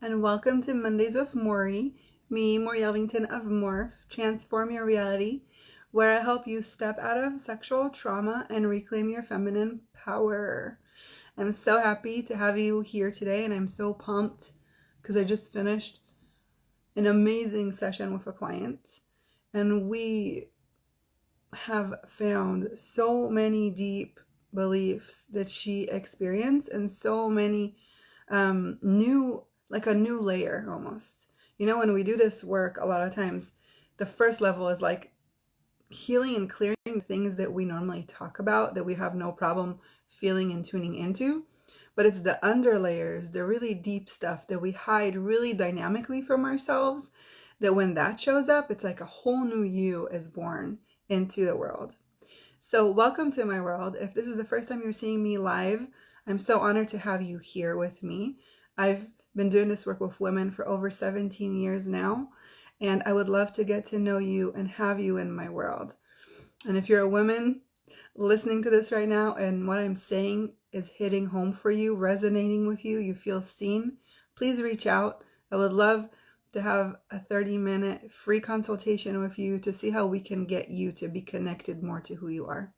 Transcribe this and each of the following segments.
and welcome to Mondays with Maury, me, Maury Elvington of Morph, Transform Your Reality, where I help you step out of sexual trauma and reclaim your feminine power. I'm so happy to have you here today, and I'm so pumped because I just finished an amazing session with a client, and we have found so many deep beliefs that she experienced and so many new, like a new layer almost. You know, when we do this work, a lot of times the first level is like healing and clearing things that we normally talk about that we have no problem feeling and tuning into. But it's the under layers, the really deep stuff that we hide really dynamically from ourselves, that when that shows up, it's like a whole new you is born into the world. So welcome to my world. If this is the first time you're seeing me live, I'm so honored to have you here with me. I've been doing this work with women for over 17 years now, and I would love to get to know you and have you in my world. And if you're a woman listening to this right now and what I'm saying is hitting home for you, resonating with you, you feel seen, please reach out. I would love to have a 30-minute free consultation with you to see how we can get you to be connected more to who you are.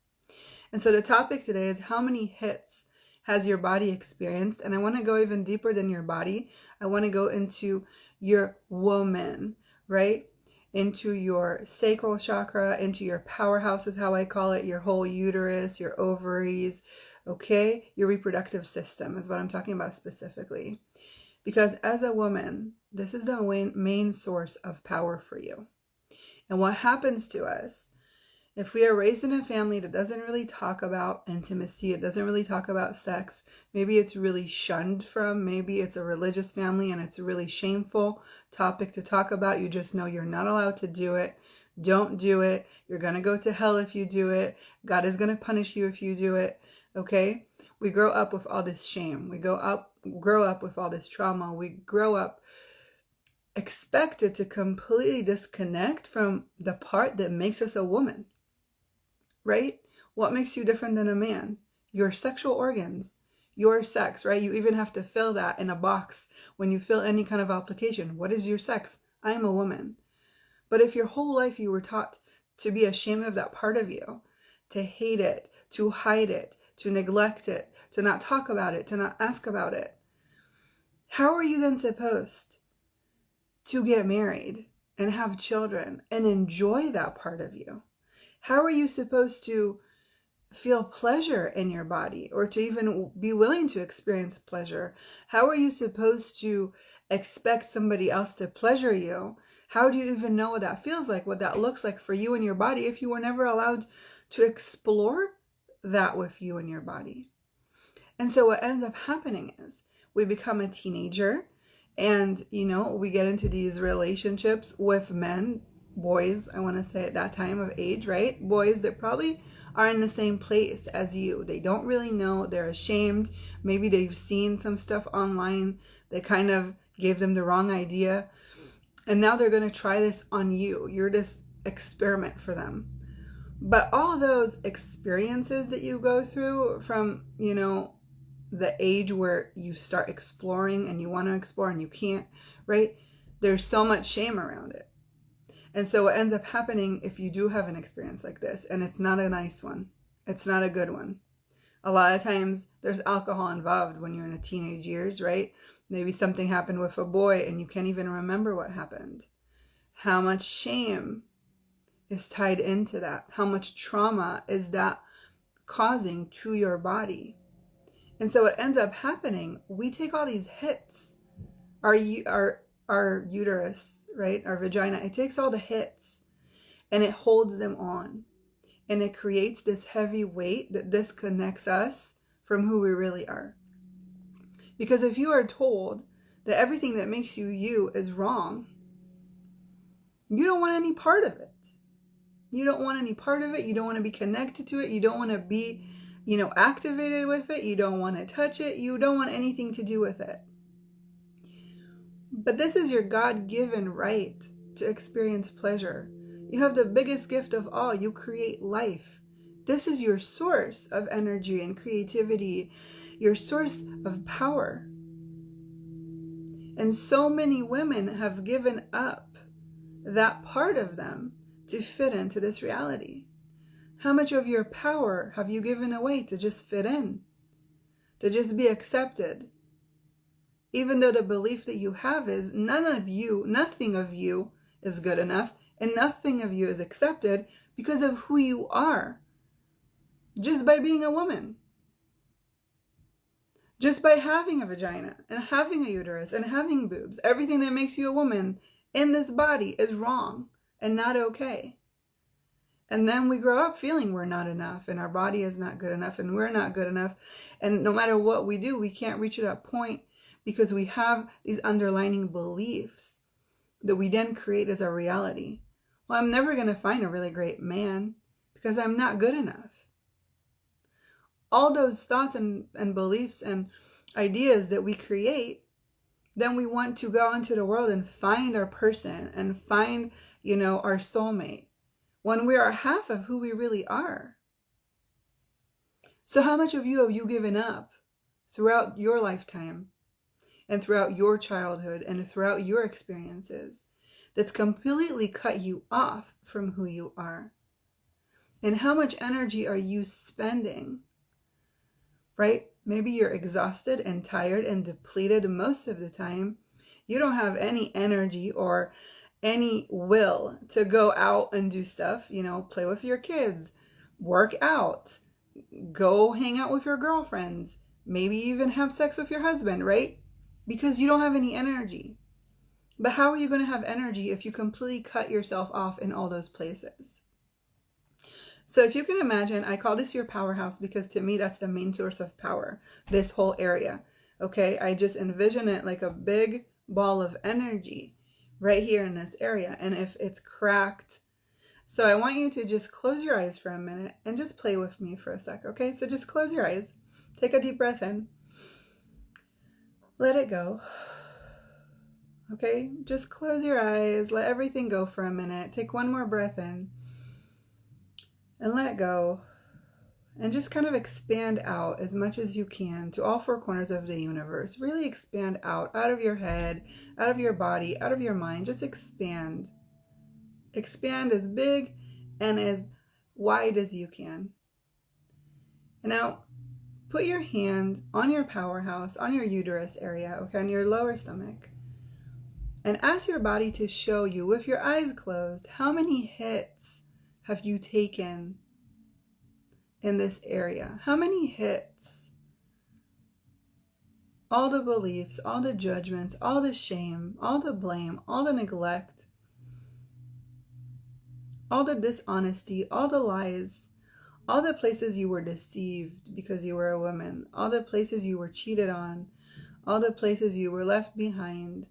And so the topic today is, how many hits has your body experienced? And I want to go even deeper than your body. I want to go into your woman, right? Into your sacral chakra, into your powerhouse is how I call it, your whole uterus, your ovaries, okay? Your reproductive system is what I'm talking about specifically. Because as a woman, this is the main source of power for you. And what happens to us, if we are raised in a family that doesn't really talk about intimacy, it doesn't really talk about sex, maybe it's really shunned from, maybe it's a religious family and it's a really shameful topic to talk about, you just know you're not allowed to do it, don't do it, you're going to go to hell if you do it, God is going to punish you if you do it, okay? We grow up with all this shame, we grow up with all this trauma, we grow up expected to completely disconnect from the part that makes us a woman. Right? What makes you different than a man? Your sexual organs, your sex, right? You even have to fill that in a box when you fill any kind of application. What is your sex? I'm a woman. But if your whole life you were taught to be ashamed of that part of you, to hate it, to hide it, to neglect it, to not talk about it, to not ask about it, how are you then supposed to get married and have children and enjoy that part of you? How are you supposed to feel pleasure in your body, or to even be willing to experience pleasure? How are you supposed to expect somebody else to pleasure you? How do you even know what that feels like, what that looks like for you and your body, if you were never allowed to explore that with you and your body? And so what ends up happening is we become a teenager, and we get into these relationships with men, boys, I want to say, at that time of age, right? Boys that probably are in the same place as you. They don't really know, they're ashamed, maybe they've seen some stuff online that kind of gave them the wrong idea, and now they're going to try this on you. You're this experiment for them. But all those experiences that you go through from the age where you start exploring and you want to explore and you can't, right? There's so much shame around it. And so what ends up happening, if you do have an experience like this, and it's not a nice one, it's not a good one. A lot of times there's alcohol involved when you're in the teenage years, right? Maybe something happened with a boy and you can't even remember what happened. How much shame is tied into that? How much trauma is that causing to your body? And so what ends up happening, we take all these hits. Our uterus, right? Our vagina, it takes all the hits and it holds them on. And it creates this heavy weight that disconnects us from who we really are. Because if you are told that everything that makes you you is wrong, you don't want any part of it. You don't want any part of it. You don't want to be connected to it. You don't want to be, activated with it. You don't want to touch it. You don't want anything to do with it. But this is your God-given right to experience pleasure. You have the biggest gift of all. You create life. This is your source of energy and creativity, your source of power. And so many women have given up that part of them to fit into this reality. How much of your power have you given away to just fit in, to just be accepted? Even though the belief that you have is nothing of you is good enough, and nothing of you is accepted because of who you are. Just by being a woman. Just by having a vagina and having a uterus and having boobs. Everything that makes you a woman in this body is wrong and not okay. And then we grow up feeling we're not enough and our body is not good enough and we're not good enough. And no matter what we do, we can't reach that point because we have these underlying beliefs that we then create as our reality. Well, I'm never going to find a really great man because I'm not good enough. All those thoughts and beliefs and ideas that we create, then we want to go into the world and find our person and find, our soulmate when we are half of who we really are. So how much of you have you given up throughout your lifetime and throughout your childhood and throughout your experiences that's completely cut you off from who you are? And how much energy are you spending? Right? Maybe you're exhausted and tired and depleted most of the time. You don't have any energy or any will to go out and do stuff, play with your kids, work out, go hang out with your girlfriends, maybe even have sex with your husband, right? Because you don't have any energy. But how are you going to have energy if you completely cut yourself off in all those places? So if you can imagine, I call this your powerhouse because to me that's the main source of power, this whole area. Okay, I just envision it like a big ball of energy right here in this area. And if it's cracked, so I want you to just close your eyes for a minute and just play with me for a sec. Okay, so just close your eyes, take a deep breath in, let it go. Okay, just close your eyes, let everything go for a minute, take one more breath in and let it go, and just kind of expand out as much as you can to all four corners of the universe. Really expand out of your head, out of your body, out of your mind. Just expand. Expand as big and as wide as you can. And now put your hand on your powerhouse, on your uterus area, okay, on your lower stomach, and ask your body to show you, with your eyes closed, how many hits have you taken in this area? How many hits? All the beliefs, all the judgments, all the shame, all the blame, all the neglect, all the dishonesty, all the lies, all the places you were deceived because you were a woman, all the places you were cheated on, all the places you were left behind,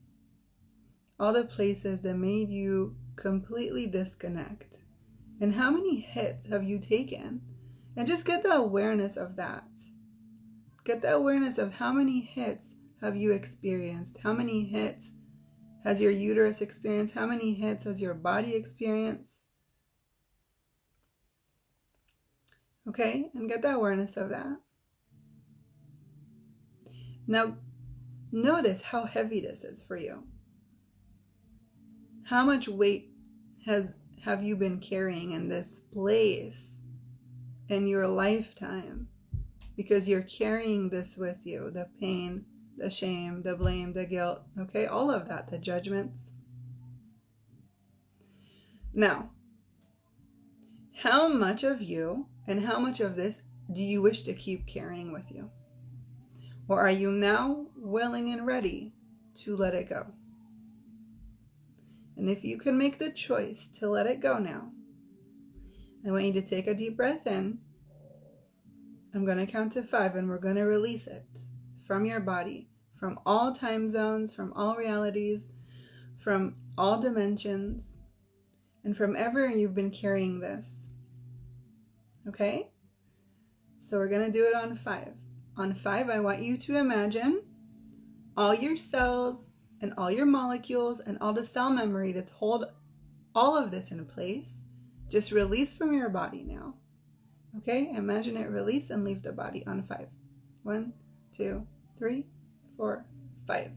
all the places that made you completely disconnect. And how many hits have you taken? And just get the awareness of that. Get the awareness of how many hits have you experienced? How many hits has your uterus experienced? How many hits has your body experienced? Okay, and get the awareness of that. Now, notice how heavy this is for you. How much weight have you been carrying in this place in your lifetime? Because you're carrying this with you, the pain, the shame, the blame, the guilt, okay? All of that, the judgments. Now, how much of you and how much of this do you wish to keep carrying with you? Or are you now willing and ready to let it go? And if you can make the choice to let it go now, I want you to take a deep breath in. I'm going to count to 5 and we're going to release it from your body, from all time zones, from all realities, from all dimensions, and from ever you've been carrying this. Okay? So we're going to do it on 5. On 5, I want you to imagine all your cells and all your molecules and all the cell memory that's hold all of this in place. Just release from your body now. Okay? Imagine it release and leave the body on 5. 1, 2, 3, 4, 5.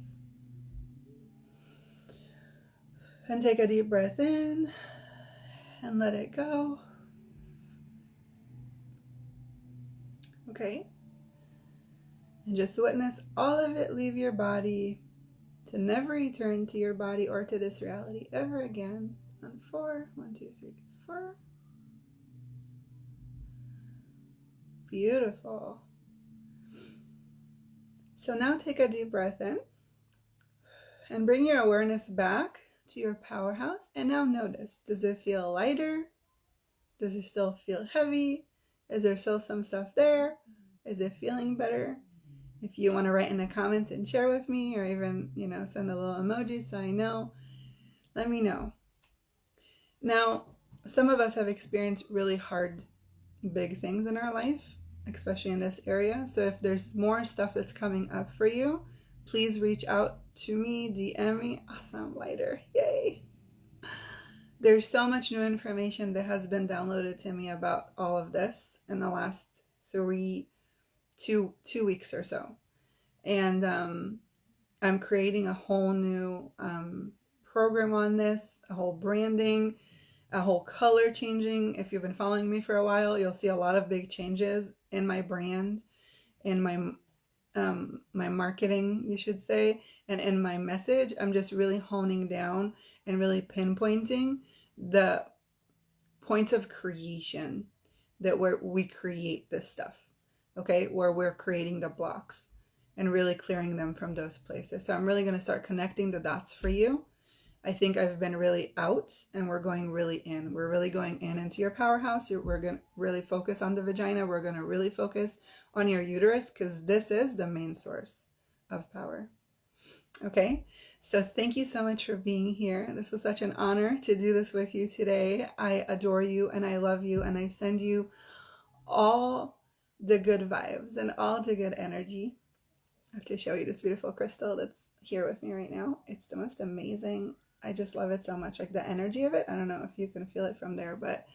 And take a deep breath in and let it go. Okay. And just witness all of it leave your body to never return to your body or to this reality ever again. On 4, 1, 2, 3, 4. Beautiful. So now take a deep breath in and bring your awareness back to your powerhouse. And now notice, does it feel lighter? Does it still feel heavy? Is there still some stuff there? Is it feeling better? If you want to write in the comments and share with me, or even, send a little emoji so I know, let me know. Now, some of us have experienced really hard, big things in our life, especially in this area. So if there's more stuff that's coming up for you, please reach out to me, DM me. Awesome, lighter, yay. There's so much new information that has been downloaded to me about all of this in the last two weeks or so. And I'm creating a whole new program on this, a whole branding, a whole color changing. If you've been following me for a while, you'll see a lot of big changes in my brand, in my marketing, you should say, and in my message. I'm just really honing down and really pinpointing the points of creation that where we create this stuff, okay, where we're creating the blocks and really clearing them from those places. So I'm really going to start connecting the dots for you. I think I've been really out, and we're going really in. We're really going in into your powerhouse. We're going to really focus on the vagina. We're going to really focus on your uterus, because this is the main source of power. Okay, so thank you so much for being here. This was such an honor to do this with you today. I adore you and I love you, and I send you all the good vibes and all the good energy. I have to show you this beautiful crystal that's here with me right now. It's the most amazing. I just love it so much, like the energy of it. I don't know if you can feel it from there, but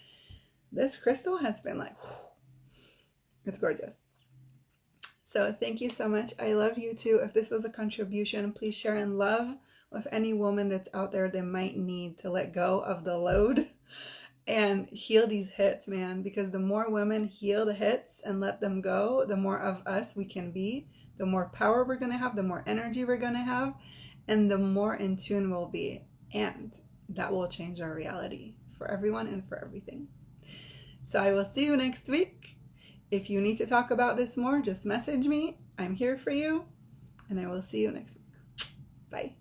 this crystal has been like, whew, it's gorgeous. So thank you so much. I love you too. If this was a contribution, please share in love with any woman that's out there that might need to let go of the load and heal these hits, man, because the more women heal the hits and let them go, the more of us we can be, the more power we're going to have, the more energy we're going to have, and the more in tune we'll be. And that will change our reality for everyone and for everything. So I will see you next week. If you need to talk about this more, just message me. I'm here for you, and I will see you next week. Bye.